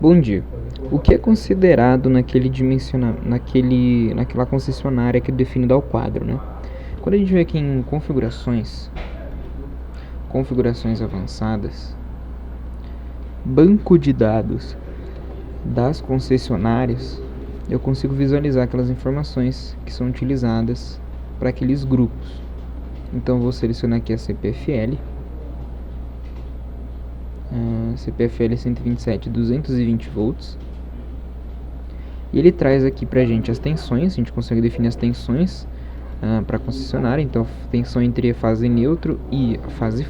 Bom dia. O que é considerado naquela concessionária que é definida ao quadro, né? Quando a gente vê aqui em configurações avançadas, banco de dados das concessionárias, eu consigo visualizar aquelas informações que são utilizadas para aqueles grupos. Então vou selecionar aqui a CPFL. CPFL 127 220 volts. E ele traz aqui pra gente as tensões. A gente consegue definir as tensões para concessionária. Então tensão entre a fase neutro e a fase.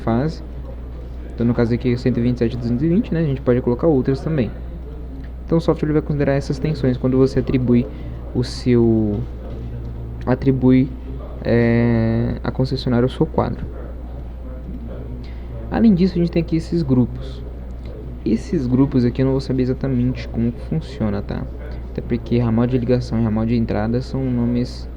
Então no caso aqui é 127 220, né? A gente pode colocar outras também. Então o software vai considerar essas tensões quando você atribui a concessionária o seu quadro. Além disso, a gente tem aqui esses grupos. Esses grupos aqui eu não vou saber exatamente como funciona, tá? Até porque ramal de ligação e ramal de entrada são nomes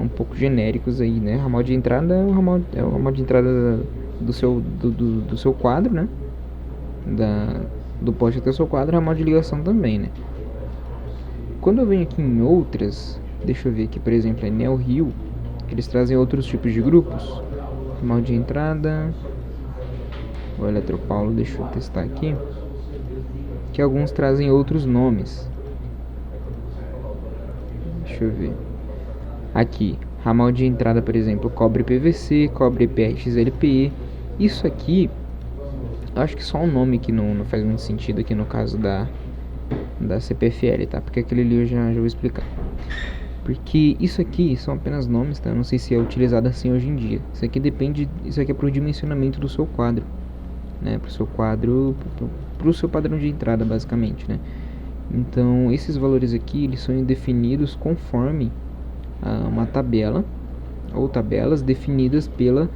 um pouco genéricos aí, né? Ramal de entrada é o ramal de entrada do seu quadro, né? Do poste até o seu quadro, ramal de ligação também, né? Quando eu venho aqui em outras, deixa eu ver aqui, por exemplo, a Neo Rio, eles trazem outros tipos de grupos. Ramal de entrada, o Eletropaulo, deixa eu testar aqui, que alguns trazem outros nomes. Deixa eu ver. Aqui, ramal de entrada, por exemplo, cobre PVC, cobre PRXLPE. Isso aqui, eu acho que só um nome que não faz muito sentido aqui no caso da CPFL, tá? Porque aquele ali eu já vou explicar. Porque isso aqui são apenas nomes, tá? Eu não sei se é utilizado assim hoje em dia. Isso aqui é pro dimensionamento do seu quadro, né? Pro seu quadro, pro seu padrão de entrada, basicamente, né? Então, esses valores aqui, eles são definidos conforme uma tabela ou tabelas definidas pela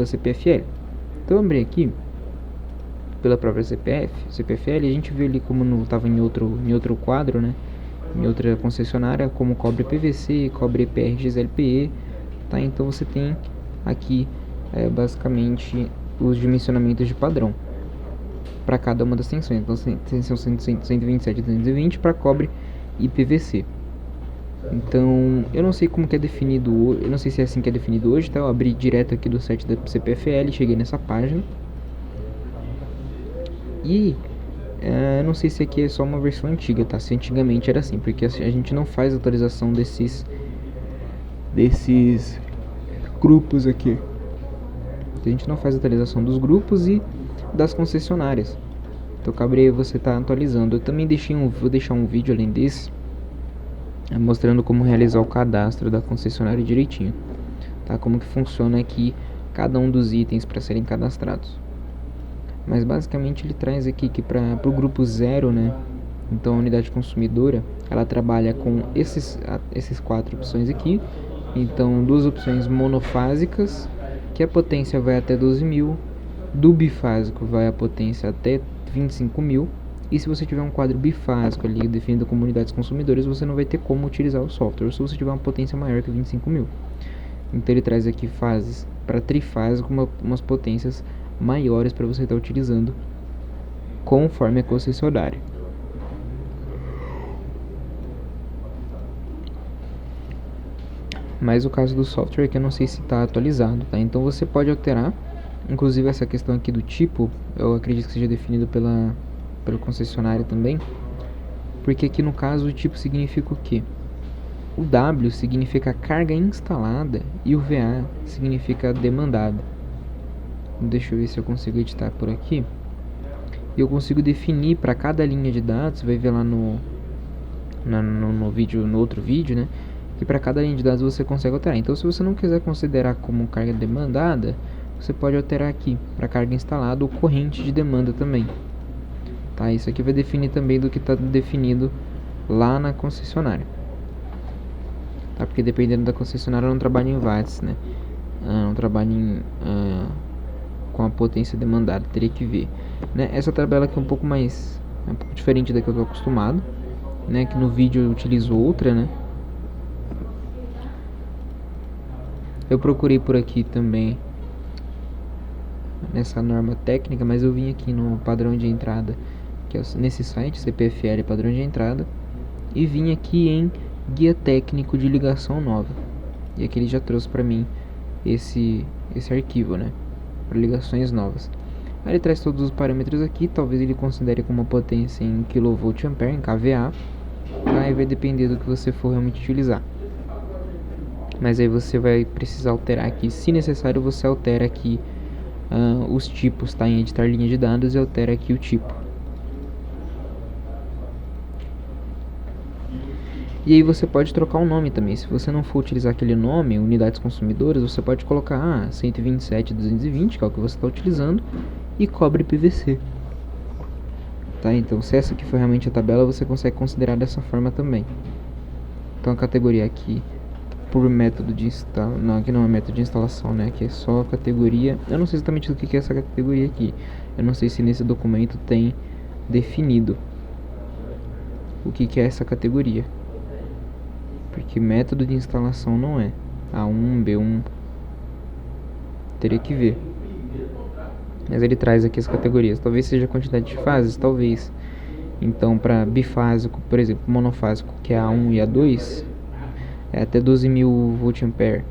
CPFL. Então, eu abri aqui pela própria CPFL, a gente vê ali como não estava em outro quadro, né? Em outra concessionária, como cobre PVC, cobre PRXLPE, tá? Então você tem aqui basicamente os dimensionamentos de padrão para cada uma das tensões. Então tensão 127 e 220 para cobre e PVC. Então eu não sei como que é definido, eu não sei se é assim que é definido hoje, tá? Eu abri direto aqui do site da CPFL, cheguei nessa página. E eu não sei se aqui é só uma versão antiga, tá? Se antigamente era assim, porque a gente não faz atualização desses grupos aqui. A gente não faz atualização dos grupos e das concessionárias. Então cabe você estar atualizando. Eu também vou deixar um vídeo além desse, mostrando como realizar o cadastro da concessionária direitinho, tá? Como que funciona aqui cada um dos itens para serem cadastrados. Mas basicamente ele traz aqui que para o grupo 0, né? Então a unidade consumidora, ela trabalha com esses 4 opções aqui. Então 2 opções monofásicas, que a potência vai até 12.000, do bifásico vai a potência até 25.000. E se você tiver um quadro bifásico ali definido como unidades consumidoras, você não vai ter como utilizar o software se você tiver uma potência maior que 25.000. Então ele traz aqui fases para trifásico, umas potências maiores para você estar utilizando conforme a concessionária. Mas o caso do software é que eu não sei se está atualizado, tá? Então você pode alterar, inclusive essa questão aqui do tipo, eu acredito que seja definido pelo concessionário também, porque aqui no caso o tipo significa o quê? O W significa carga instalada e o VA significa demandada. Deixa eu ver se eu consigo editar por aqui. Eu consigo definir para cada linha de dados, vai ver lá no outro vídeo, né? Que para cada linha de dados você consegue alterar. Então, se você não quiser considerar como carga demandada, você pode alterar aqui para carga instalada ou corrente de demanda também. Tá? Isso aqui vai definir também do que está definido lá na concessionária. Tá? Porque dependendo da concessionária, não trabalha em watts, né? Não trabalha com a potência demandada, teria que ver, né? Essa tabela aqui é um pouco diferente da que eu estou acostumado, né? Que no vídeo eu utilizo outra, né? Eu procurei por aqui também nessa norma técnica, mas eu vim aqui no padrão de entrada, que é nesse site, CPFL padrão de entrada, e vim aqui em guia técnico de ligação nova. E aqui ele já trouxe para mim esse arquivo, né, para ligações novas. Aí ele traz todos os parâmetros aqui, talvez ele considere como uma potência em kVA, em kVA, aí vai depender do que você for realmente utilizar. Mas aí você vai precisar alterar aqui, se necessário você altera aqui os tipos, tá? Em editar linha de dados e altera aqui o tipo. E aí você pode trocar o nome também. Se você não for utilizar aquele nome, unidades consumidoras, você pode colocar 127.220, que é o que você está utilizando, e cobre PVC. Tá? Então se essa aqui for realmente a tabela, você consegue considerar dessa forma também. Então a categoria aqui por método de instalação, não, aqui não é método de instalação, né? Aqui é só categoria. Eu não sei exatamente do que é essa categoria aqui. Eu não sei se nesse documento tem definido o que é essa categoria, porque método de instalação não é A1, B1, teria que ver. Mas ele traz aqui as categorias. Talvez seja a quantidade de fases, talvez. Então para bifásico, por exemplo, monofásico, que é A1 e A2, é até 12.000 VA,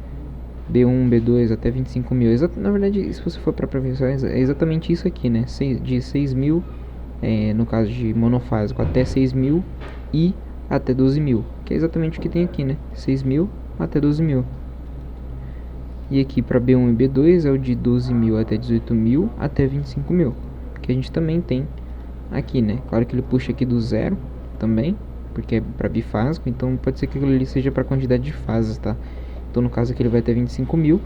B1, B2 até 25.000. Na verdade, se você for para prevenção, é exatamente isso aqui, né? De 6.000, no caso de monofásico, até 6.000 e até 12.000, que é exatamente o que tem aqui, né? 6.000 até 12.000. E aqui para B1 e B2 é o de 12.000 até 18.000 até 25.000, que a gente também tem aqui, né? Claro que ele puxa aqui do zero também, porque é para bifásico, então pode ser que aquilo ali seja para quantidade de fases, tá? Então no caso aqui ele vai até 25.000.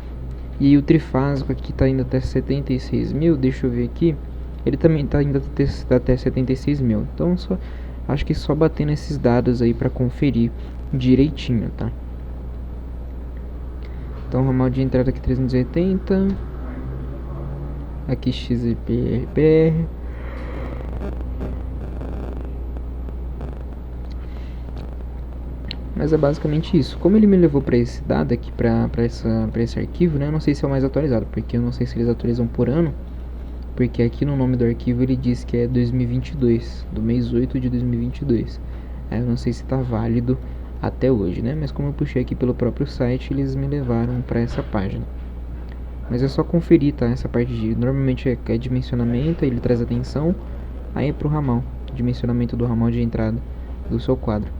E aí o trifásico aqui tá indo até 76.000, deixa eu ver aqui. Ele também tá indo até 76.000. Então acho que só batendo esses dados aí para conferir direitinho, tá? Então ramal de entrada aqui 380. Aqui XPR. Mas é basicamente isso. Como ele me levou para esse dado aqui, para esse arquivo, né? Eu não sei se é o mais atualizado, porque eu não sei se eles atualizam por ano. Porque aqui no nome do arquivo ele diz que é 2022, do mês 8 de 2022. Eu não sei se está válido até hoje, né? Mas como eu puxei aqui pelo próprio site, eles me levaram para essa página. Mas é só conferir, tá? Essa parte de... Normalmente é dimensionamento, ele traz atenção. Aí é pro ramal, dimensionamento do ramal de entrada do seu quadro.